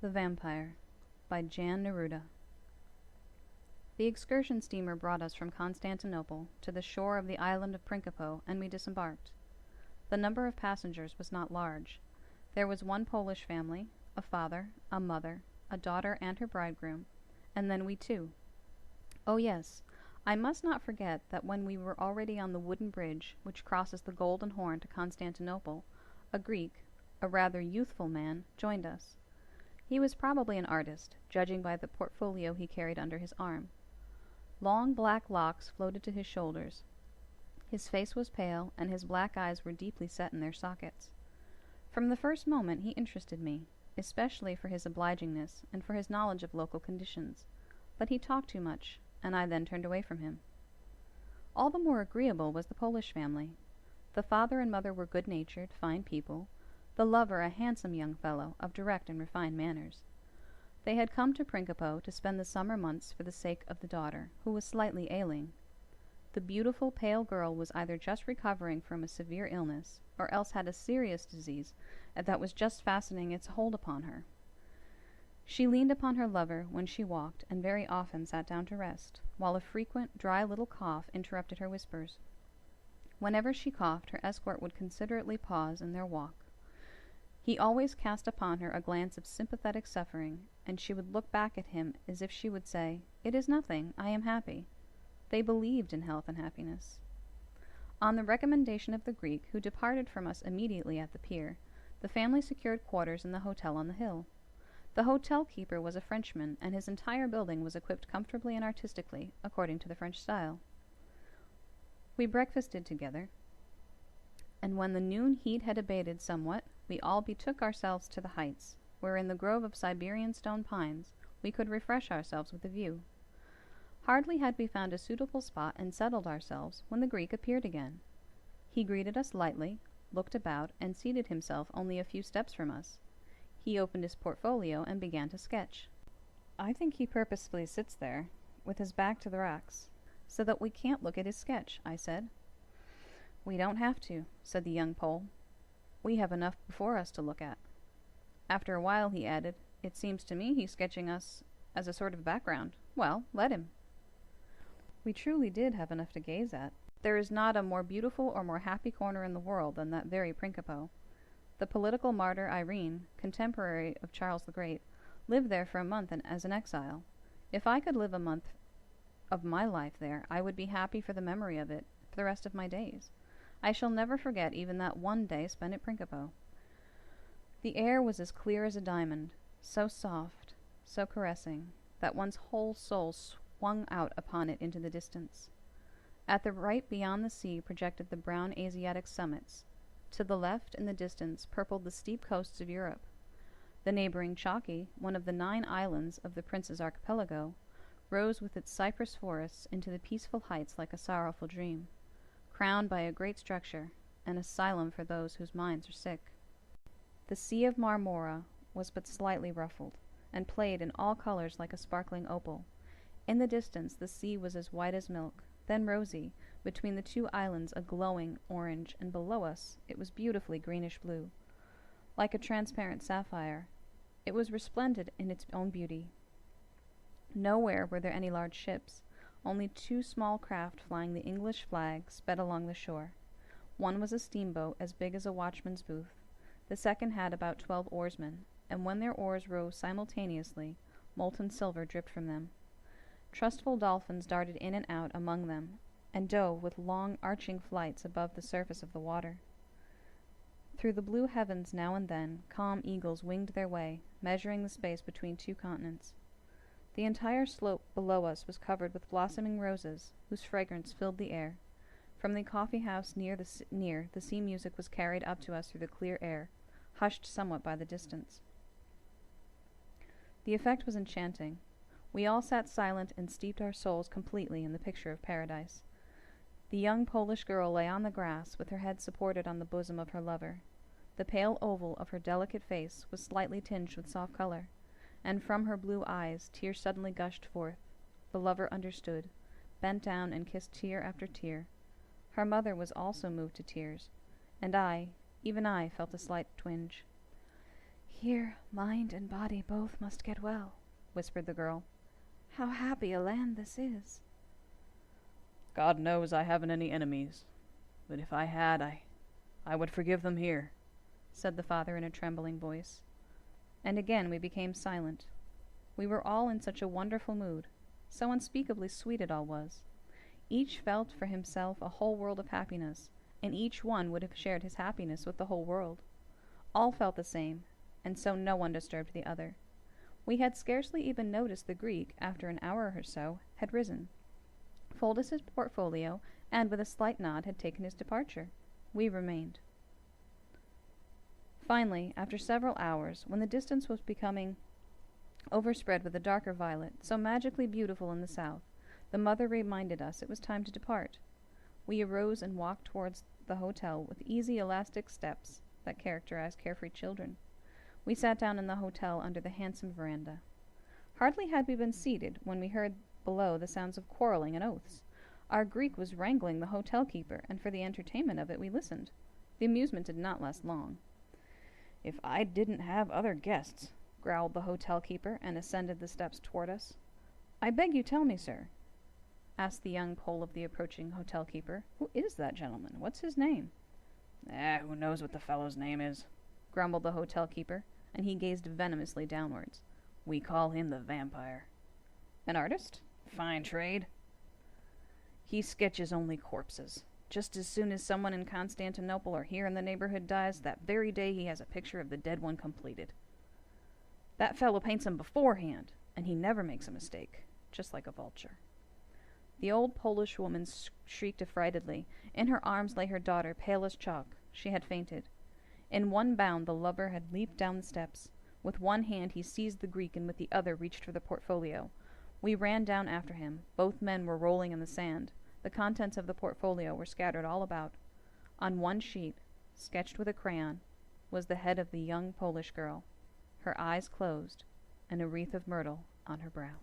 The Vampire by Jan Neruda. The excursion steamer brought us from Constantinople to the shore of the island of Principe, and we disembarked. The number of passengers was not large. There was one Polish family, a father, a mother, a daughter and her bridegroom, and then we two. Oh yes, I must not forget that when we were already on the wooden bridge which crosses the Golden Horn to Constantinople, a Greek, a rather youthful man, joined us. He was probably an artist, judging by the portfolio he carried under his arm. Long black locks floated to his shoulders. His face was pale, and his black eyes were deeply set in their sockets. From the first moment he interested me, especially for his obligingness and for his knowledge of local conditions, but he talked too much, and I then turned away from him. All the more agreeable was the Polish family. The father and mother were good-natured, fine people, the lover a handsome young fellow, of direct and refined manners. They had come to Principe to spend the summer months for the sake of the daughter, who was slightly ailing. The beautiful, pale girl was either just recovering from a severe illness, or else had a serious disease that was just fastening its hold upon her. She leaned upon her lover when she walked, and very often sat down to rest, while a frequent, dry little cough interrupted her whispers. Whenever she coughed, her escort would considerately pause in their walk. He always cast upon her a glance of sympathetic suffering, and she would look back at him as if she would say, "It is nothing, I am happy." They believed in health and happiness. On the recommendation of the Greek, who departed from us immediately at the pier, the family secured quarters in the hotel on the hill. The hotel keeper was a Frenchman, and his entire building was equipped comfortably and artistically, according to the French style. We breakfasted together, and when the noon heat had abated somewhat, we all betook ourselves to the heights, where in the grove of Siberian stone pines we could refresh ourselves with the view. Hardly had we found a suitable spot and settled ourselves when the Greek appeared again. He greeted us lightly, looked about, and seated himself only a few steps from us. He opened his portfolio and began to sketch. "I think he purposely sits there, with his back to the rocks, so that we can't look at his sketch," I said. "We don't have to," said the young Pole. "We have enough before us to look at." After a while he added, "It seems to me he's sketching us as a sort of background. Well, let him." We truly did have enough to gaze at. There is not a more beautiful or more happy corner in the world than that very Principe. The political martyr Irene, contemporary of Charles the Great, lived there for a month as an exile. If I could live a month of my life there, I would be happy for the memory of it for the rest of my days. I shall never forget even that one day spent at Principe. The air was as clear as a diamond, so soft, so caressing, that one's whole soul swung out upon it into the distance. At the right beyond the sea projected the brown Asiatic summits. To the left, in the distance, purpled the steep coasts of Europe. The neighboring Chalky, one of the 9 islands of the Prince's archipelago, rose with its cypress forests into the peaceful heights like a sorrowful dream, crowned by a great structure, an asylum for those whose minds are sick. The Sea of Marmora was but slightly ruffled, and played in all colors like a sparkling opal. In the distance the sea was as white as milk, then rosy, between the 2 islands a glowing orange, and below us it was beautifully greenish-blue, like a transparent sapphire. It was resplendent in its own beauty. Nowhere were there any large ships. Only 2 small craft flying the English flag sped along the shore. One was a steamboat as big as a watchman's booth. The second had about 12 oarsmen, and when their oars rose simultaneously, molten silver dripped from them. Trustful dolphins darted in and out among them, and dove with long arching flights above the surface of the water. Through the blue heavens now and then calm eagles winged their way, measuring the space between 2 continents. The entire slope below us was covered with blossoming roses, whose fragrance filled the air. From the coffee-house near, the sea music was carried up to us through the clear air, hushed somewhat by the distance. The effect was enchanting. We all sat silent and steeped our souls completely in the picture of paradise. The young Polish girl lay on the grass, with her head supported on the bosom of her lover. The pale oval of her delicate face was slightly tinged with soft color, and from her blue eyes tears suddenly gushed forth. The lover understood, bent down and kissed tear after tear. Her mother was also moved to tears, and I, even I, felt a slight twinge. Here mind and body both must get well, whispered the girl. How happy a land this is. God knows I haven't any enemies, but if I had, I would forgive them here, said the father in a trembling voice. And again we became silent. We were all in such a wonderful mood, so unspeakably sweet it all was. Each felt for himself a whole world of happiness, and each one would have shared his happiness with the whole world. All felt the same, and so no one disturbed the other. We had scarcely even noticed the Greek, after an hour or so, had risen, folded his portfolio, and with a slight nod had taken his departure. We remained. Finally, after several hours, when the distance was becoming overspread with a darker violet, so magically beautiful in the south, the mother reminded us it was time to depart. We arose and walked towards the hotel with easy, elastic steps that characterize carefree children. We sat down in the hotel under the handsome veranda. Hardly had we been seated when we heard below the sounds of quarreling and oaths. Our Greek was wrangling the hotel keeper, and for the entertainment of it we listened. The amusement did not last long. "If I didn't have other guests," growled the hotel keeper, and ascended the steps toward us. "I beg you tell me, sir," asked the young Pole of the approaching hotel keeper, "who is that gentleman? What's his name?" Who knows what the fellow's name is?" grumbled the hotel keeper, and he gazed venomously downwards. "We call him the Vampire." "An artist?" "Fine trade." "He sketches only corpses. Just as soon as someone in Constantinople or here in the neighborhood dies, that very day he has a picture of the dead one completed. That fellow paints them beforehand, and he never makes a mistake, just like a vulture." The old Polish woman shrieked affrightedly. In her arms lay her daughter, pale as chalk. She had fainted. In one bound the lover had leaped down the steps. With one hand he seized the Greek, and with the other reached for the portfolio. We ran down after him. Both men were rolling in the sand. The contents of the portfolio were scattered all about. On one sheet, sketched with a crayon, was the head of the young Polish girl, her eyes closed, and a wreath of myrtle on her brow.